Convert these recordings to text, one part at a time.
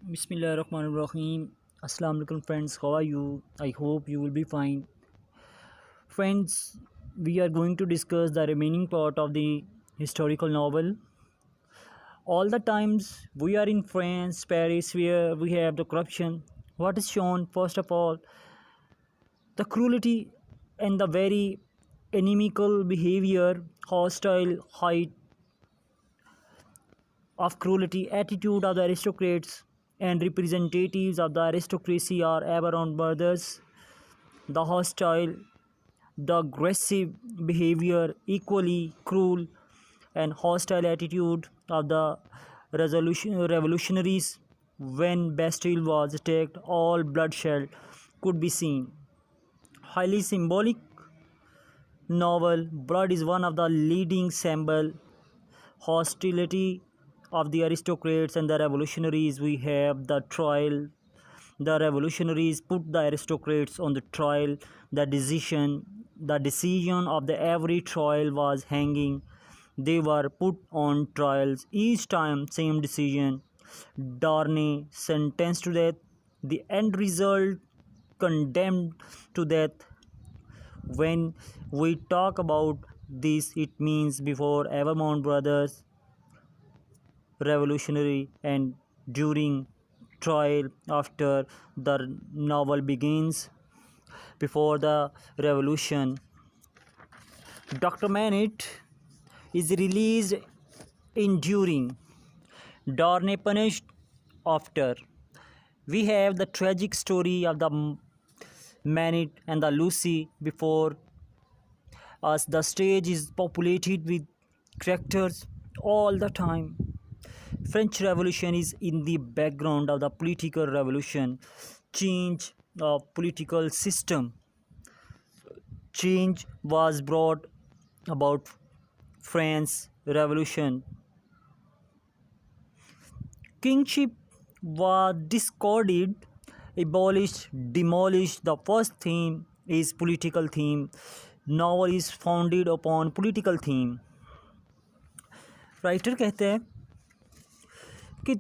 Bismillahirrahmanirrahim. Assalamu alaikum friends, how are you? I hope you will be fine. Friends, we are going to discuss the remaining part of the historical novel. All the times we are in France, Paris, where we have the corruption. What is shown, first of all, the cruelty and the very inimical behavior, hostile height of cruelty, attitude of the aristocrats and representatives of the aristocracy are ever on brothers. The hostile, the aggressive behavior, equally cruel and hostile attitude of the revolutionaries when Bastille was attacked, all bloodshed could be seen. Highly symbolic novel, blood is one of the leading symbol. Hostility of the aristocrats and the revolutionaries. We have the trial. The revolutionaries put the aristocrats on the trial. The decision of the every trial was hanging. They were put on trials. Each time same decision. Darnay sentenced to death. The end result condemned to death. When we talk about this, it means before Evermont brothers revolutionary and during trial, after the novel begins, before the revolution. Dr. Manet is released in during, Darnay punished after. We have the tragic story of the Manet and the Lucy before us. The stage is populated with characters all the time. French Revolution is in the background of the political revolution. Change of political system. Change was brought about France Revolution. Kingship was discarded, abolished, demolished. The first theme is political theme. Novel is founded upon political theme. Writer कहते हैं कि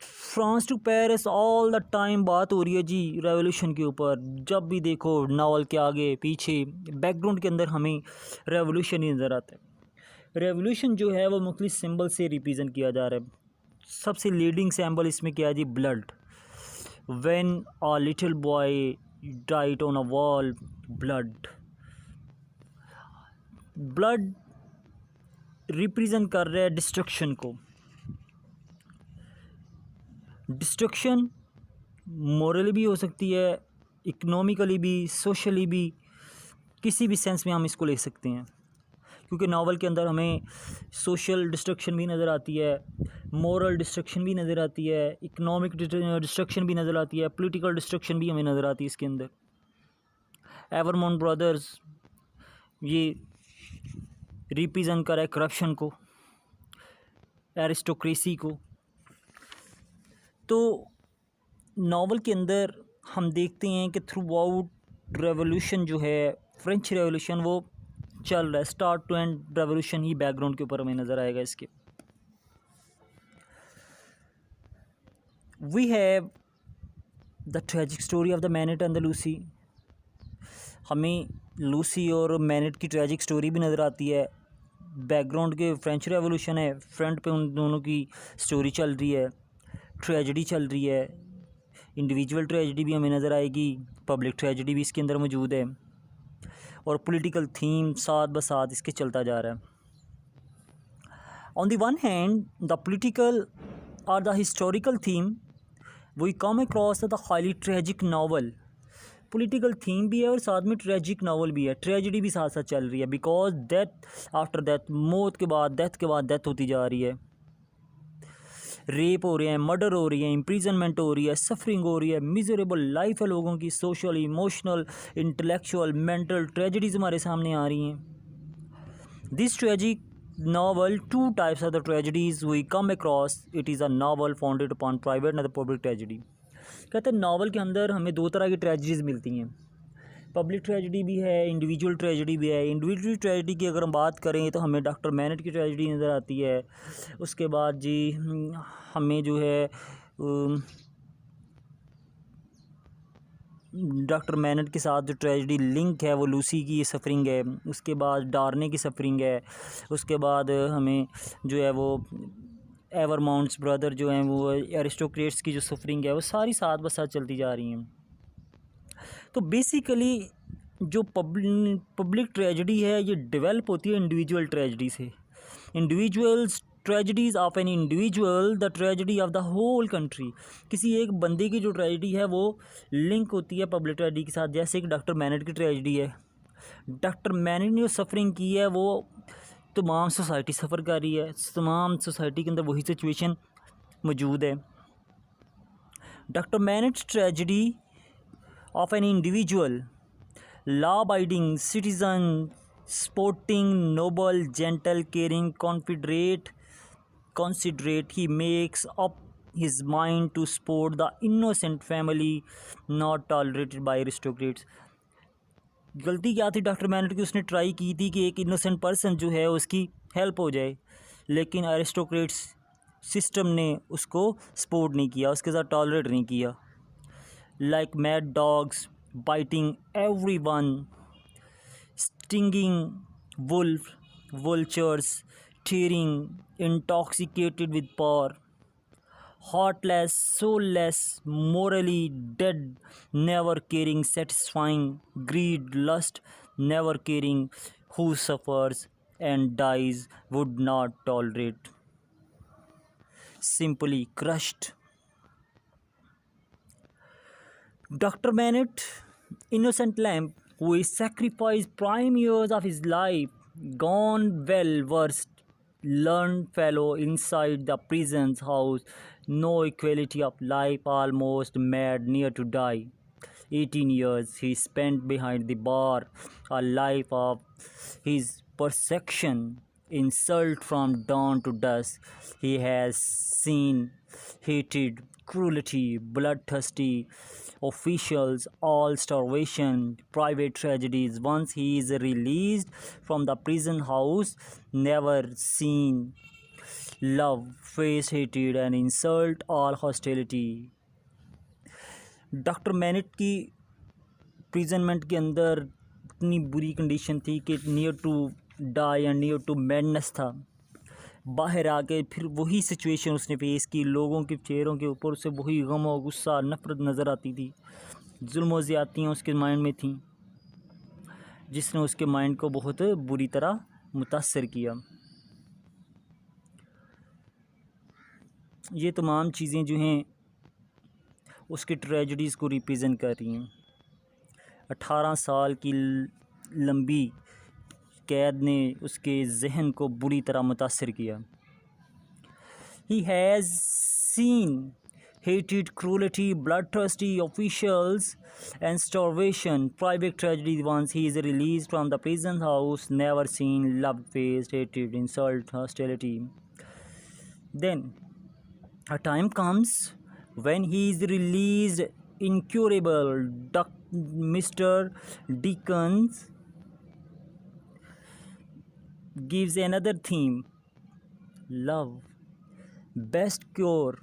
France to Paris all the time बात हो रही है जी revolution के ऊपर. जब भी देखो नावल के आगे पीछे बैकग्राउंड के अंदर हमें रेवोल्यूशन ही नज़र आता है. रेवोल्यूशन जो है वो मुख्तलिफ सिंबल से रिप्रेजेंट किया जा रहा है. सबसे लीडिंग सिंबल इसमें क्या है जी? Blood. When a little boy died on a wall, blood. Blood represent कर रहा है डिस्ट्रक्शन को. डिस्ट्रक्शन मॉरली भी हो सकती है, इकोनॉमिकली भी, सोशली भी, किसी भी सेंस में हम इसको ले सकते हैं. क्योंकि नावल के अंदर हमें सोशल डिस्ट्रक्शन भी नज़र आती है, मॉरल डिस्ट्रक्शन भी नज़र आती है, इकोनॉमिक डिस्ट्रक्शन भी नज़र आती है, पॉलिटिकल डिस्ट्रक्शन भी हमें नज़र आती है इसके अंदर. एवरमॉन्ट ब्रदर्स ये रिप्रेजेंट कर रहा है करप्शन को, एरिस्टोक्रेसी को. तो नावल के अंदर हम देखते हैं कि थ्रू आउट रेवोल्यूशन जो है, फ्रेंच रेवोल्यूशन वो चल रहा है. स्टार्ट टू एंड रेवोल्यूशन ही बैकग्राउंड के ऊपर हमें नज़र आएगा इसके. We have the tragic story of the Manette and the Lucie. हमें लूसी और मैनेट की ट्रेजिक स्टोरी भी नज़र आती है. बैकग्राउंड के फ्रेंच रेवोल्यूशन है, फ्रंट पे उन दोनों की स्टोरी चल रही है, ट्रेजिडी चल रही है. इंडिविजुअल ट्रेजिडी भी हमें नज़र आएगी, पब्लिक ट्रेजिडी भी इसके अंदर मौजूद है, और पॉलिटिकल थीम साथ ब साथ इसके चलता जा रहा है. On the one hand the political और the historical theme we come across the highly tragic novel. Political theme भी है और साथ में ट्रेजिक नावल भी है, ट्रेजिडी भी साथ साथ चल रही है. बिकॉज डेथ आफ्टर डेथ, मौत के बाद डेथ होती जा रही है. रेप हो रहे हैं, मर्डर हो रही है, इम्प्रिजनमेंट हो रही है, सफरिंग हो रही है, मिजरेबल लाइफ है लोगों की, social, emotional, intellectual, mental tragedies हमारे सामने आ रही हैं. This tragic novel, two types of the tragedies we come across. It is a novel founded upon private and the public tragedy. कहते हैं नावल के अंदर हमें दो तरह की ट्रेजिडीज़ मिलती हैं. पब्लिक ट्रेजिडी भी है, इंडिविजुअल ट्रेजिडी भी है. इंडिविजुअल ट्रेजिडी की अगर हम बात करें तो हमें डॉक्टर मैनेट की ट्रेजिडी नज़र आती है. उसके बाद जी हमें जो है डॉक्टर मैनट के साथ जो ट्रेजेडी लिंक है वो लूसी की सफ़रिंग है, उसके बाद डार्ने की सफ़रिंग है, उसके बाद हमें जो है वो एवरमाउंट्स ब्रदर जो हैं वो एरिस्टोक्रेट्स की जो सफ़रिंग है वो सारी साथ ब साथ चलती जा रही हैं। तो बेसिकली जो पब्लिक ट्रेजेडी है ये डेवलप होती है इंडिविजुअल ट्रेजेडी से। Individuals tragedies of an individual the tragedy of the whole country. किसी एक बंदे की जो ट्रेजेडी है वो लिंक होती है पब्लिक ट्रेजेडी के साथ। जैसे कि डॉक्टर मैनट की ट्रेजेडी है, डॉक्टर मैनट ने जो सफ़रिंग की है वो तमाम सोसाइटी सफ़र कर रही है, तमाम सोसाइटी के अंदर वही सिचुएशन मौजूद है। Doctor Manette's tragedy of an individual, law-abiding citizen, sporting, noble, gentle, caring, considerate, he makes up his mind to support the innocent family not tolerated by aristocrats. गलती क्या थी डॉक्टर मैनट की? उसने ट्राई की थी कि एक इनोसेंट पर्सन जो है उसकी हेल्प हो जाए, लेकिन एरिस्टोक्रेट्स सिस्टम ने उसको सपोर्ट नहीं किया, उसके साथ टॉलरेट नहीं किया। Like mad dogs biting everyone, stinging vultures, tearing, intoxicated with power, heartless, soulless, morally dead, never caring, satisfying, greed, lust, never caring, who suffers and dies, would not tolerate, simply crushed. Dr. Bennett, innocent lamb, who is sacrificed prime years of his life, gone well versed, learned fellow inside the prison's house, no equality of life, almost mad, near to die. 18 years he spent behind the bar, a life of his persecution, insult from dawn to dusk. He has seen, hated, cruelty, bloodthirsty officials, all starvation, private tragedies. Once he is released from the prison house, never seen love, faced hatred and insult, all hostility. Doctor Manette की imprisonment के अंदर इतनी बुरी condition थी कि near to die and near to madness था। बाहर आके फिर वही सिचुएशन उसने फेस की, लोगों के चेहरों के ऊपर उसे वही गम और गुस्सा नफ़रत नज़र आती थी, जुल्म और ज़्यादतियाँ उसके माइंड में थीं, जिसने उसके माइंड को बहुत बुरी तरह मुतासर किया। ये तमाम चीज़ें जो हैं उसकी ट्रेजेडीज़ को रिप्रेजेंट कर रही हैं। 18 साल की लंबी कैद ने उसके जहन को बुरी तरह मुतासर किया। He has seen hated, cruelty, bloodthirsty officials and starvation, private tragedy. Once he is released from the prison house, never seen love, faced hatred, insult, hostility. Then a time comes when he is released, incurable. Mr. Dickens gives another theme: love, best cure,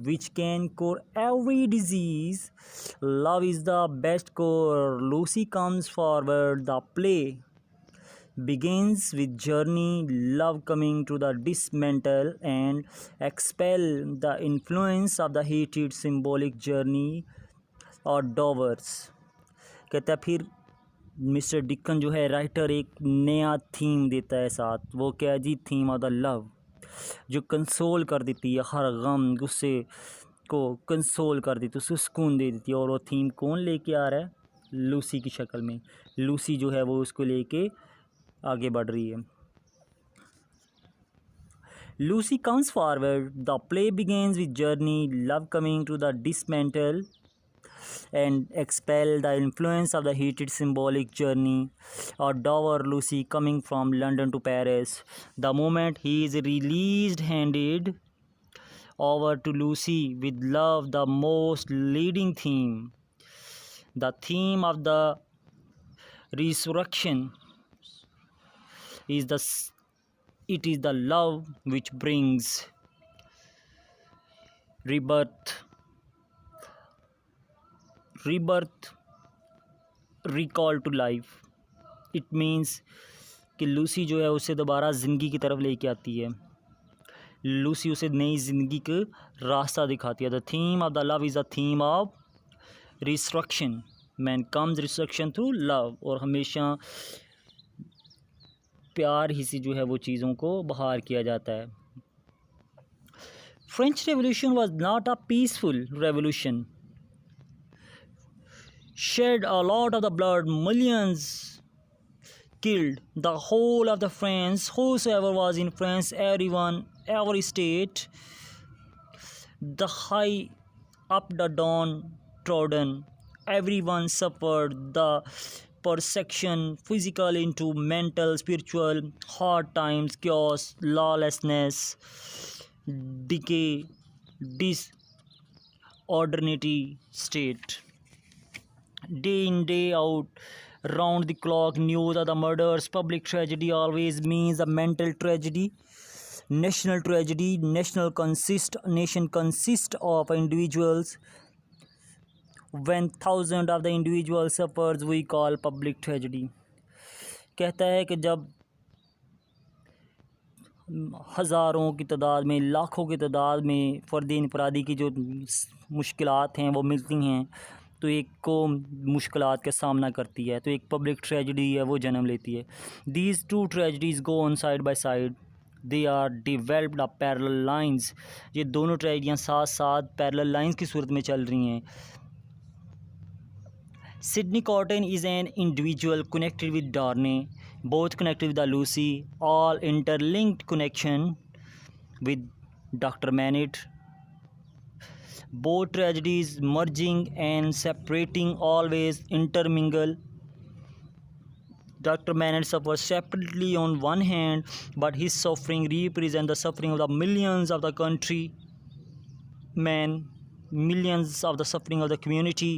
which can cure every disease. Love is the best cure. Lucy comes forward. The play begins with journey, love coming to the dismantle and expel the influence of the hated, symbolic journey or डॉवर्स। कहता है फिर mister deacon जो है writer एक नया theme देता है साथ। वो क्या है जी? थीम ऑफ द लव, जो कंसोल कर देती है, हर गम गुस्से को कंसोल कर देती है, उसको सुकून दे देती है। और वो थीम कौन लेके आ रहा है? लूसी की शक्ल में। लूसी जो है वो उसको लेके आगे बढ़ रही है। Lucy comes forward. The play begins with journey, love coming to the dismantle and expel the influence of the heated, symbolic journey or dower. Lucy coming from London to Paris. The moment he is released, handed over to Lucy with love, the most leading theme, the theme of the resurrection is it is the love which brings rebirth recall to life. It means कि Lucie जो है उसे दोबारा ज़िंदगी की तरफ लेके आती है। लूसी उसे नई ज़िंदगी का रास्ता दिखाती है। The theme of the love is the theme of restriction. Man comes restriction through love. और हमेशा प्यार ही से जो है वो चीज़ों को बाहर किया जाता है। French revolution was not a peaceful revolution, shed a lot of the blood, millions killed, the whole of the France, whosoever was in France, everyone, every state, the high up the downtrodden, everyone suffered the persecution, physical into mental, spiritual, hard times, chaos, lawlessness, decay, disorderly state. Day in, day out, round the clock news of the murders. Public tragedy always means a mental tragedy, national tragedy. Nation consists of individuals. When thousands of the individuals suffers, we call public tragedy. कहता है कि जब हज़ारों की तादाद में, लाखों की तादाद में फ़र्द इनफरादी की जो मुश्किलात हैं वो मिलती हैं, तो एक कौम मुश्किलात का सामना करती है, तो एक पब्लिक ट्रेजेडी है वो जन्म लेती है। These two tragedies go on side by side, they are developed a parallel lines. ये दोनों ट्रेजेडियाँ साथ साथ पैरेलल लाइंस की सूरत में चल रही हैं। Sydney Carton is an individual connected with Darnay, both connected with the Lucy, all interlinked connection with Dr. Manette. Both tragedies merging and separating, always intermingle. Dr. Manette suffers separately on one hand, but his suffering represents the suffering of the millions of the country, millions of the suffering of the community.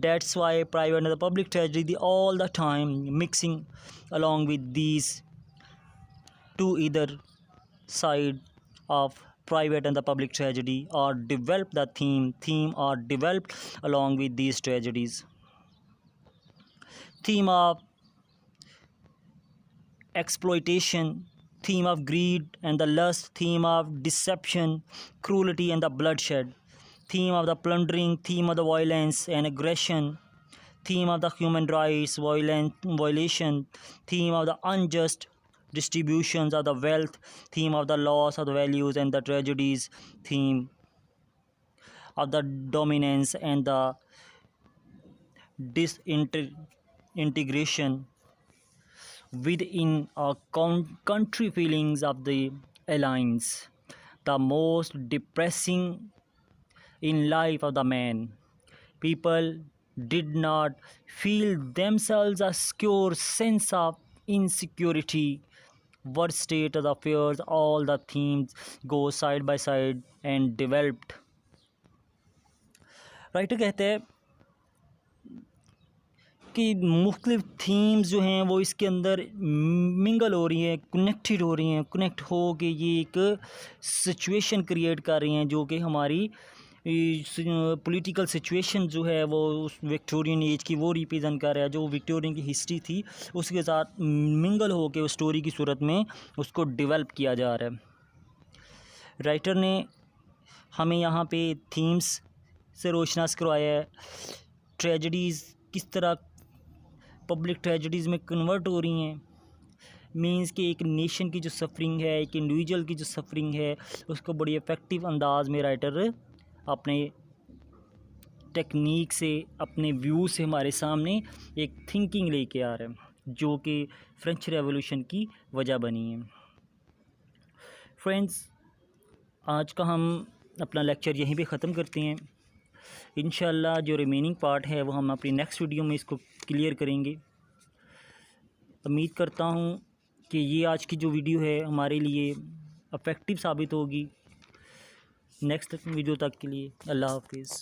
That's why private and the public tragedy all the time mixing along with these two either side of private and the public tragedy, or develop the theme are developed along with these tragedies. Theme of exploitation, theme of greed and the lust, theme of deception, cruelty and the bloodshed, theme of the plundering, theme of the violence and aggression, theme of the human rights violation, theme of the unjust distributions of the wealth, theme of the loss of the values and the tragedies, theme of the dominance and the disintegration within a country feelings of the alliance, the most depressing in life of the man. People did not feel themselves a secure sense of insecurity. Worst state of the affairs, all the themes go side by side and developed. Writer कहते हैं कि मुख्तलिफ themes जो हैं वो इसके अंदर mingle हो रही हैं, कनेक्टेड हो रही हैं, कनेक्ट हो के ये एक सिचुएशन क्रिएट कर रही हैं जो कि हमारी पॉलिटिकल सिचुएशन जो है वो उस विक्टोरियन एज की वो रिप्रेजेंट कर रहा है, जो विक्टोरियन की हिस्ट्री थी उसके साथ मिंगल हो के उस स्टोरी की सूरत में उसको डेवलप किया जा रहा है। राइटर ने हमें यहाँ पे थीम्स से रोशनास करवाया है, ट्रेजेडीज़ किस तरह पब्लिक ट्रेजेडीज़ में कन्वर्ट हो रही हैं, मींस कि एक नेशन की जो सफरिंग है, एक इंडिविजुअल की जो सफरिंग है, उसको बड़ी इफ़ेक्टिव अंदाज में राइटर अपने टेक्निक से, अपने व्यू से हमारे सामने एक थिंकिंग लेके आ रहे हैं जो कि फ्रेंच रेवोल्यूशन की वजह बनी है। फ्रेंड्स, आज का हम अपना लेक्चर यहीं पे ख़त्म करते हैं। इंशाल्लाह जो रिमेनिंग पार्ट है वो हम अपनी नेक्स्ट वीडियो में इसको क्लियर करेंगे। उम्मीद करता हूँ कि ये आज की जो वीडियो है हमारे लिए इफ़ेक्टिव साबित होगी। नेक्स्ट वीडियो तक के लिए अल्लाह हाफिज़।